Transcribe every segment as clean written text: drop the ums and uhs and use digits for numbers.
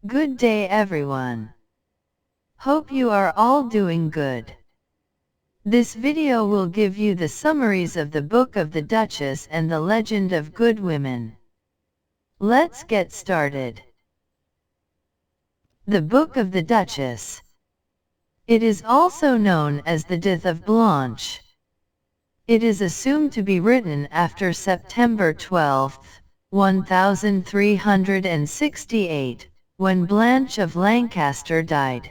Good day everyone. Hope you are all doing good. This video will give you the summaries of the Book of the Duchess and the Legend of Good Women. Let's get started. The Book of the Duchess. It is also known as the Death of Blanche. It is assumed to be written after September 12, 1368, when Blanche of Lancaster died.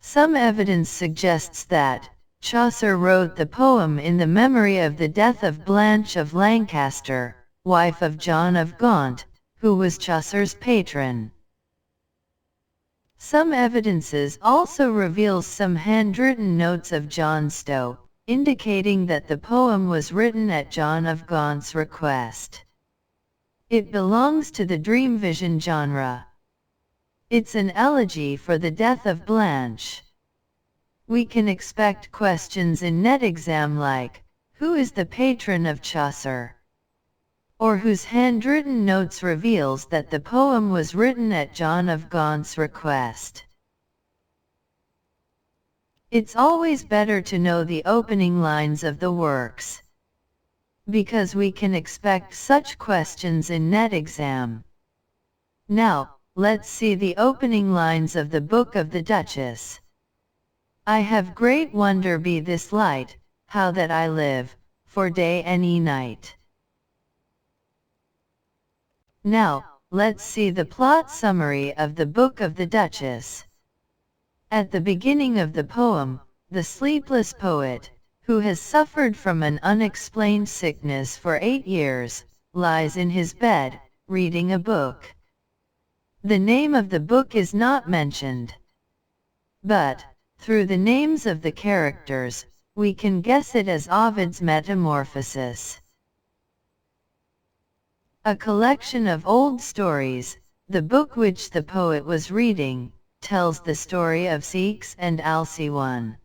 Some evidence suggests that Chaucer wrote the poem in the memory of the death of Blanche of Lancaster, wife of John of Gaunt, who was Chaucer's patron. Some evidences also reveals some handwritten notes of John Stow, indicating that the poem was written at John of Gaunt's request. It belongs to the dream vision genre. It's an elegy for the death of Blanche. We can expect questions in net exam like, who is the patron of Chaucer? Or whose handwritten notes reveals that the poem was written at John of Gaunt's request. It's always better to know the opening lines of the works, because we can expect such questions in net exam. Now, let's see the opening lines of the Book of the Duchess. I have great wonder be this light, how that I live, for day any night. Now, let's see the plot summary of the Book of the Duchess. At the beginning of the poem, the sleepless poet, who has suffered from an unexplained sickness for 8 years, lies in his bed, reading a book. The name of the book is not mentioned. But, through the names of the characters, we can guess it as Ovid's Metamorphoses. A collection of old stories, the book which the poet was reading, tells the story of Ceyx and Alcyone.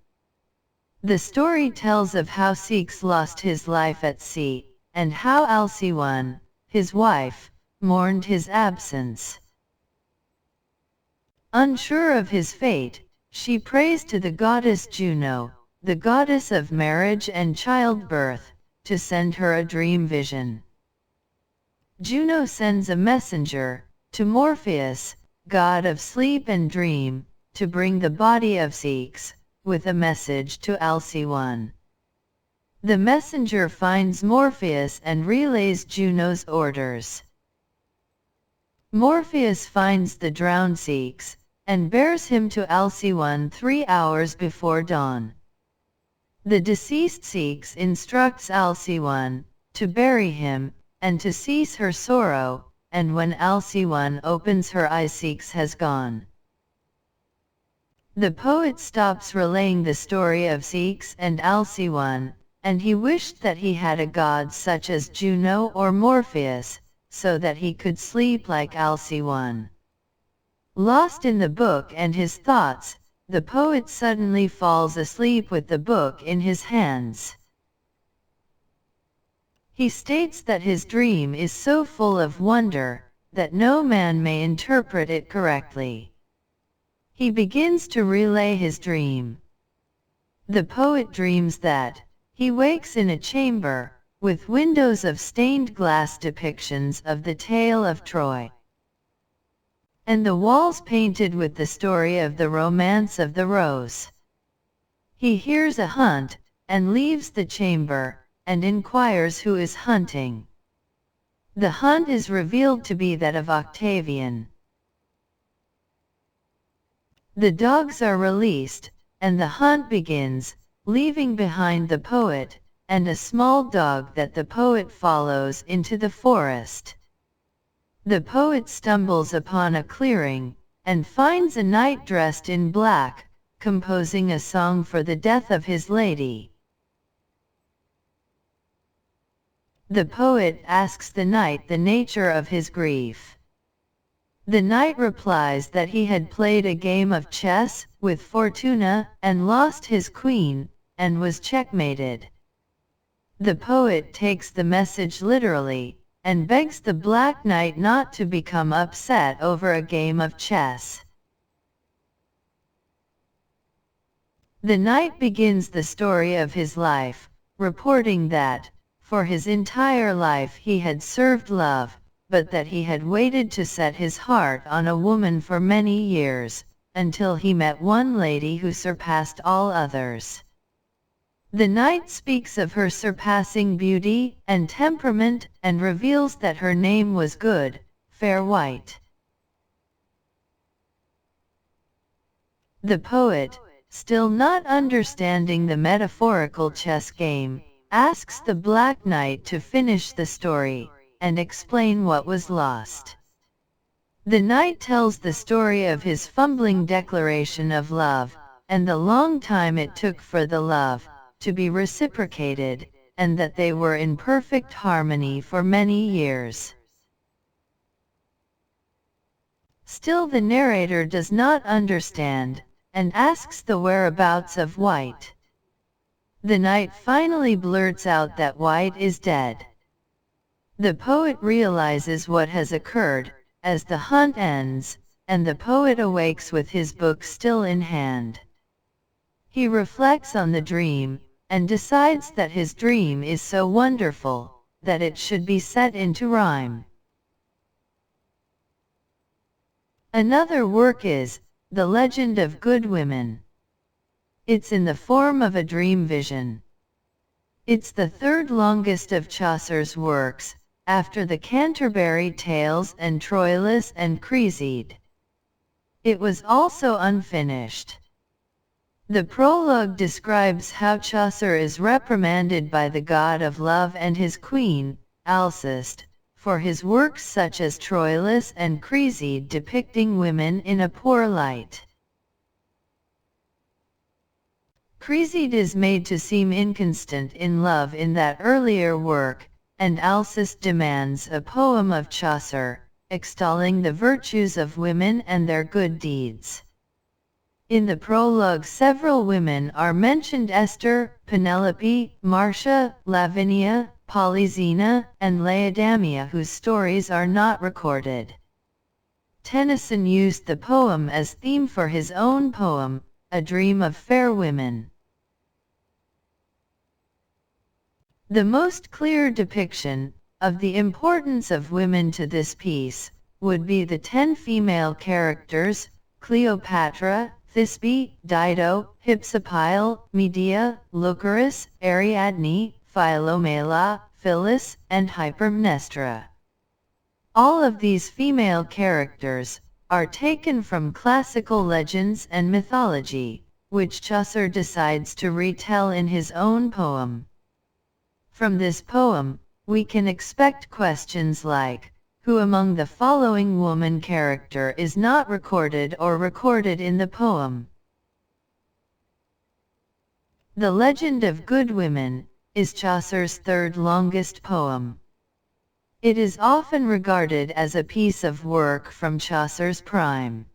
The story tells of how Ceyx lost his life at sea, and how Alcyone, his wife, mourned his absence. Unsure of his fate, she prays to the goddess Juno, the goddess of marriage and childbirth, to send her a dream vision. Juno sends a messenger to Morpheus, god of sleep and dream, to bring the body of Ceyx, with a message to Alcyone. The messenger finds Morpheus and relays Juno's orders. Morpheus finds the drowned Ceyx, and bears him to Alcyone 3 hours before dawn. The deceased Ceyx instructs Alcyone to bury him, and to cease her sorrow, and when Alcyone opens her eyes Ceyx has gone. The poet stops relaying the story of Ceyx and Alcyone, and he wished that he had a god such as Juno or Morpheus, so that he could sleep like Alcyone. Lost in the book and his thoughts, the poet suddenly falls asleep with the book in his hands. He states that his dream is so full of wonder, that no man may interpret it correctly. He begins to relay his dream. The poet dreams that he wakes in a chamber, with windows of stained glass depictions of the tale of Troy, and the walls painted with the story of the romance of the rose. He hears a hunt, and leaves the chamber, and inquires who is hunting. The hunt is revealed to be that of Octavian. The dogs are released, and the hunt begins, leaving behind the poet, and a small dog that the poet follows into the forest. The poet stumbles upon a clearing, and finds a knight dressed in black, composing a song for the death of his lady. The poet asks the knight the nature of his grief. The knight replies that he had played a game of chess with Fortuna and lost his queen, and was checkmated. The poet takes the message literally, and begs the Black Knight not to become upset over a game of chess. The knight begins the story of his life, reporting that, for his entire life he had served love, but that he had waited to set his heart on a woman for many years, until he met one lady who surpassed all others. The knight speaks of her surpassing beauty and temperament and reveals that her name was Good, Fair White. The poet, still not understanding the metaphorical chess game, asks the Black Knight to finish the story and explain what was lost. The knight tells the story of his fumbling declaration of love, and the long time it took for the love to be reciprocated, and that they were in perfect harmony for many years. Still the narrator does not understand, and asks the whereabouts of White. The knight finally blurts out that White is dead. The poet realizes what has occurred, as the hunt ends, and the poet awakes with his book still in hand. He reflects on the dream, and decides that his dream is so wonderful, that it should be set into rhyme. Another work is The Legend of Good Women. It's in the form of a dream vision. It's the third longest of Chaucer's works, after the Canterbury Tales and Troilus and Cresseid. It was also unfinished. The prologue describes how Chaucer is reprimanded by the god of love and his queen, Alceste, for his works such as Troilus and Cresseid depicting women in a poor light. Cresseid is made to seem inconstant in love in that earlier work, and Alceste demands a poem of Chaucer, extolling the virtues of women and their good deeds. In the prologue several women are mentioned: Esther, Penelope, Marcia, Lavinia, Polyxena, and Laodamia, whose stories are not recorded. Tennyson used the poem as theme for his own poem, A Dream of Fair Women. The most clear depiction of the importance of women to this piece would be the 10 female characters: Cleopatra, Thisbe, Dido, Hypsipyle, Medea, Lycoris, Ariadne, Philomela, Phyllis, and Hypermnestra. All of these female characters are taken from classical legends and mythology, which Chaucer decides to retell in his own poem. From this poem, we can expect questions like, who among the following woman character is not recorded or recorded in the poem? The Legend of Good Women is Chaucer's third longest poem. It is often regarded as a piece of work from Chaucer's prime.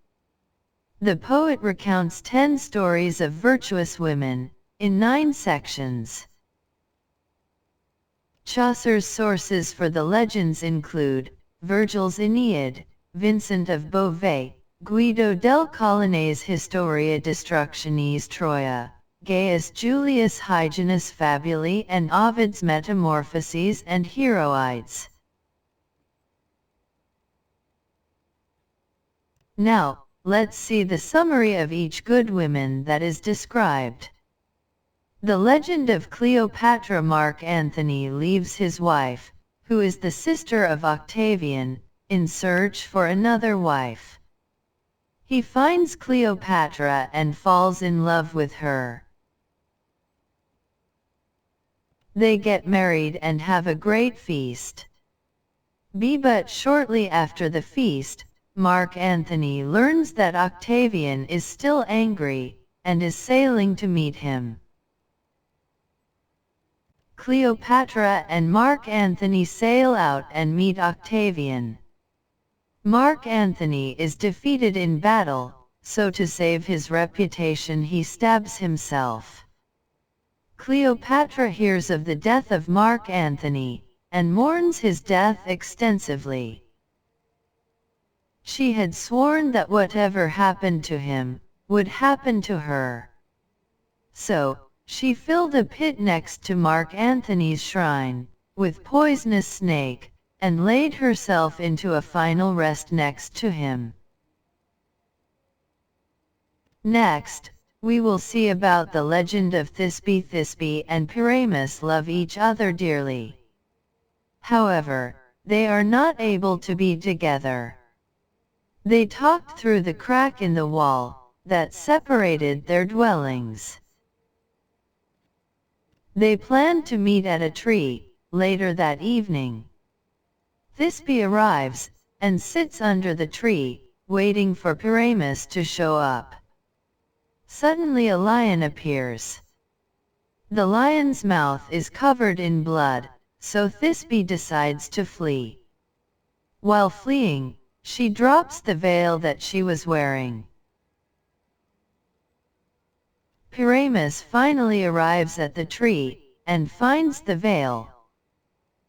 The poet recounts 10 stories of virtuous women, in 9 sections. Chaucer's sources for the legends include Virgil's Aeneid, Vincent of Beauvais, Guido del Colonne's Historia Destructionis Troia, Gaius Julius Hyginus Fabulae, and Ovid's Metamorphoses and Heroides. Now, let's see the summary of each good woman that is described. The legend of Cleopatra. Mark Antony leaves his wife, who is the sister of Octavian, in search for another wife. He finds Cleopatra and falls in love with her. They get married and have a great feast. But shortly after the feast, Mark Antony learns that Octavian is still angry, and is sailing to meet him. Cleopatra and Mark Antony sail out and meet Octavian. Mark Antony is defeated in battle, so to save his reputation he stabs himself. Cleopatra hears of the death of Mark Antony, and mourns his death extensively. She had sworn that whatever happened to him, would happen to her. So, she filled a pit next to Mark Antony's shrine, with poisonous snake, and laid herself into a final rest next to him. Next, we will see about the legend of Thisbe. Thisbe and Pyramus love each other dearly. However, they are not able to be together. They talked through the crack in the wall that separated their dwellings. They planned to meet at a tree later that evening. Thisbe arrives and sits under the tree, waiting for Pyramus to show up. Suddenly a lion appears. The lion's mouth is covered in blood, so Thisbe decides to flee. While fleeing, she drops the veil that she was wearing. Pyramus finally arrives at the tree, and finds the veil.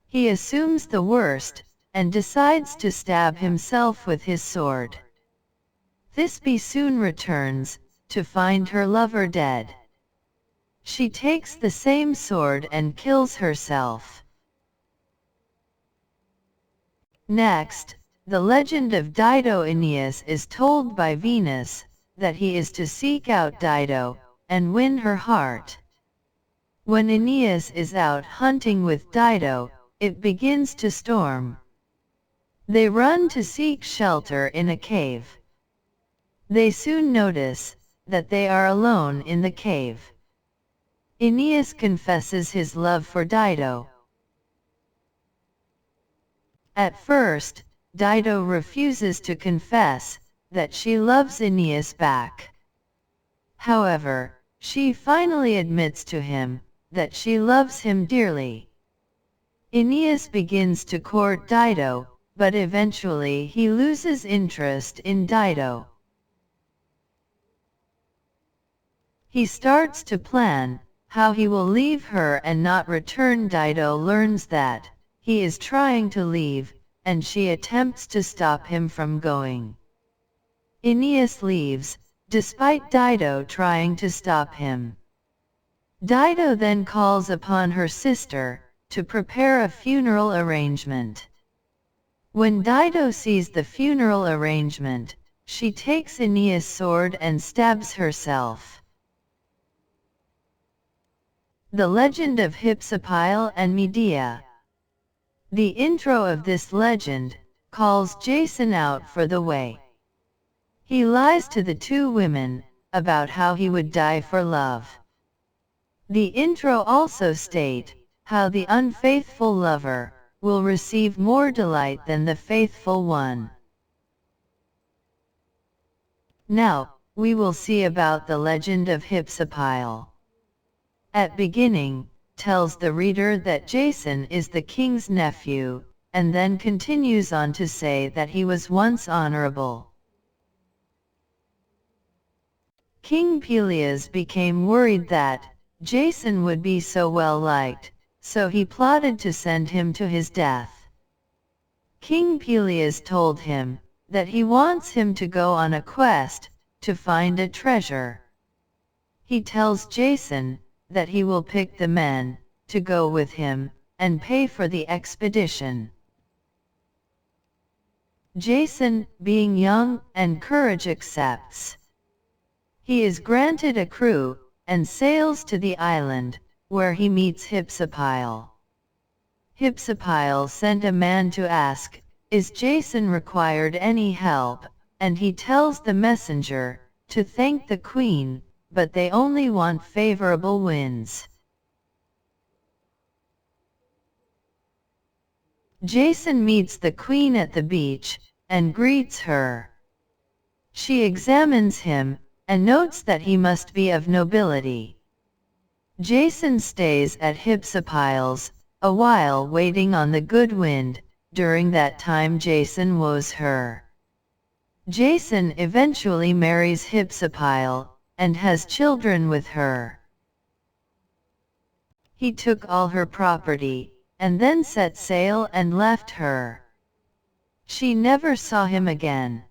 He assumes the worst, and decides to stab himself with his sword. Thisbe soon returns, to find her lover dead. She takes the same sword and kills herself. Next, the legend of Dido. Aeneas is told by Venus that he is to seek out Dido and win her heart. When Aeneas is out hunting with Dido, it begins to storm. They run to seek shelter in a cave. They soon notice that they are alone in the cave. Aeneas confesses his love for Dido. At first, Dido refuses to confess that she loves Aeneas back. However, she finally admits to him that she loves him dearly. Aeneas begins to court Dido, but eventually he loses interest in Dido. He starts to plan how he will leave her and not return. Dido learns that he is trying to leave, and she attempts to stop him from going. Aeneas leaves, despite Dido trying to stop him. Dido then calls upon her sister to prepare a funeral arrangement. When Dido sees the funeral arrangement, she takes Aeneas' sword and stabs herself. The legend of Hypsipyle and Medea. The intro of this legend calls Jason out for the way. He lies to the two women about how he would die for love. The intro also states how the unfaithful lover will receive more delight than the faithful one. Now, we will see about the legend of Hypsipyle. At beginning, tells the reader that Jason is the king's nephew, and then continues on to say that he was once honorable. King Pelias became worried that Jason would be so well liked, so he plotted to send him to his death. King Pelias told him that he wants him to go on a quest to find a treasure. He tells Jason that he will pick the men to go with him and pay for the expedition. Jason, being young and courage, accepts. He is granted a crew and sails to the island, where he meets Hypsipyle. Hypsipyle sent a man to ask, "Is Jason required any help?" and he tells the messenger to thank the queen, but they only want favorable winds. Jason meets the queen at the beach and greets her. She examines him and notes that he must be of nobility. Jason stays at Hypsipyle's a while, waiting on the good wind. During that time Jason woos her. Jason eventually marries Hypsipyle and has children with her. He took all her property and then set sail and left her. She never saw him again.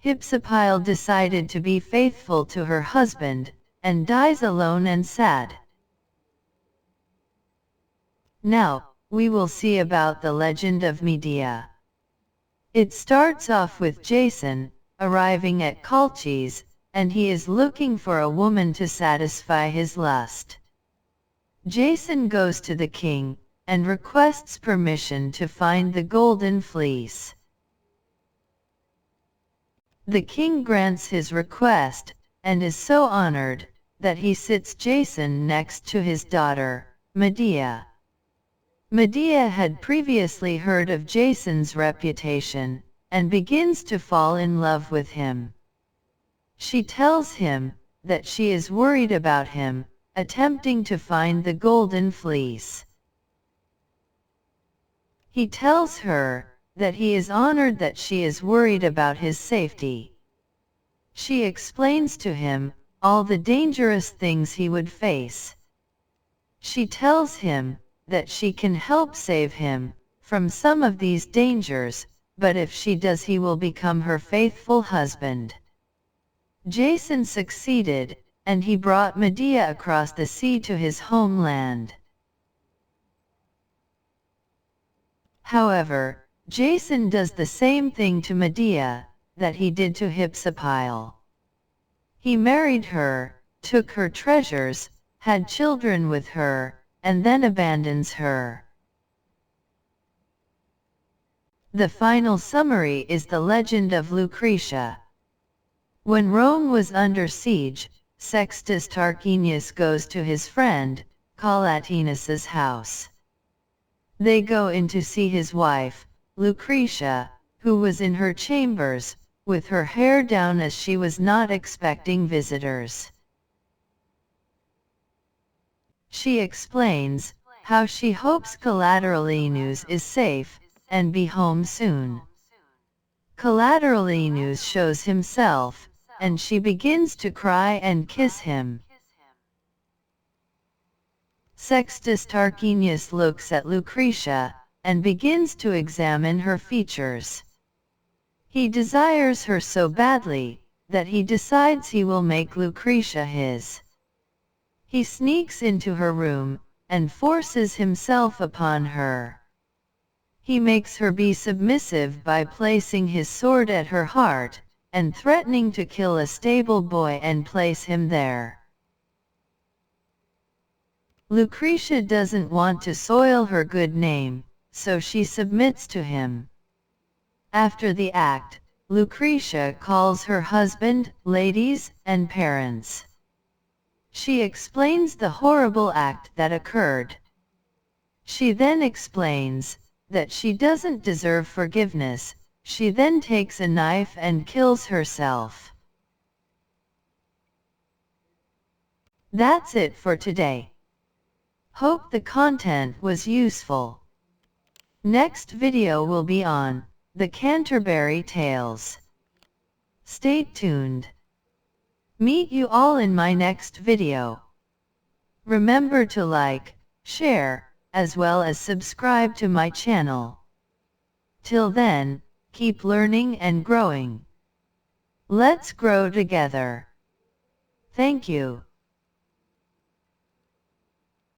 Hypsipyle decided to be faithful to her husband, and dies alone and sad. Now, we will see about the legend of Medea. It starts off with Jason arriving at Colchis, and he is looking for a woman to satisfy his lust. Jason goes to the king, and requests permission to find the golden fleece. The king grants his request, and is so honored, that he sits Jason next to his daughter, Medea. Medea had previously heard of Jason's reputation, and begins to fall in love with him. She tells him that she is worried about him, attempting to find the golden fleece. He tells her that he is honored that she is worried about his safety. She explains to him all the dangerous things he would face. She tells him that she can help save him from some of these dangers, but if she does, he will become her faithful husband. Jason succeeded, and he brought Medea across the sea to his homeland. However, Jason does the same thing to Medea that he did to Hypsipyle. He married her, took her treasures, had children with her, and then abandons her. The final summary is the legend of Lucretia. When Rome was under siege, Sextus Tarquinius goes to his friend, Collatinus's house. They go in to see his wife, Lucretia, who was in her chambers, with her hair down as she was not expecting visitors. She explains how she hopes Collatinus is safe, and be home soon. Collatinus shows himself, and she begins to cry and kiss him. Sextus Tarquinius looks at Lucretia, and begins to examine her features. He desires her so badly, that he decides he will make Lucretia his. He sneaks into her room, and forces himself upon her. He makes her be submissive by placing his sword at her heart, and threatening to kill a stable boy and place him there. Lucretia doesn't want to soil her good name, so she submits to him. After the act, Lucretia calls her husband, ladies, and parents. She explains the horrible act that occurred. She then explains that she doesn't deserve forgiveness. She then takes a knife and kills herself. That's it for today. Hope the content was useful. Next video will be on the Canterbury Tales. Stay tuned. Meet you all in my next video. Remember to like, share, as well as subscribe to my channel. Till then, keep learning and growing. Let's grow together. Thank you.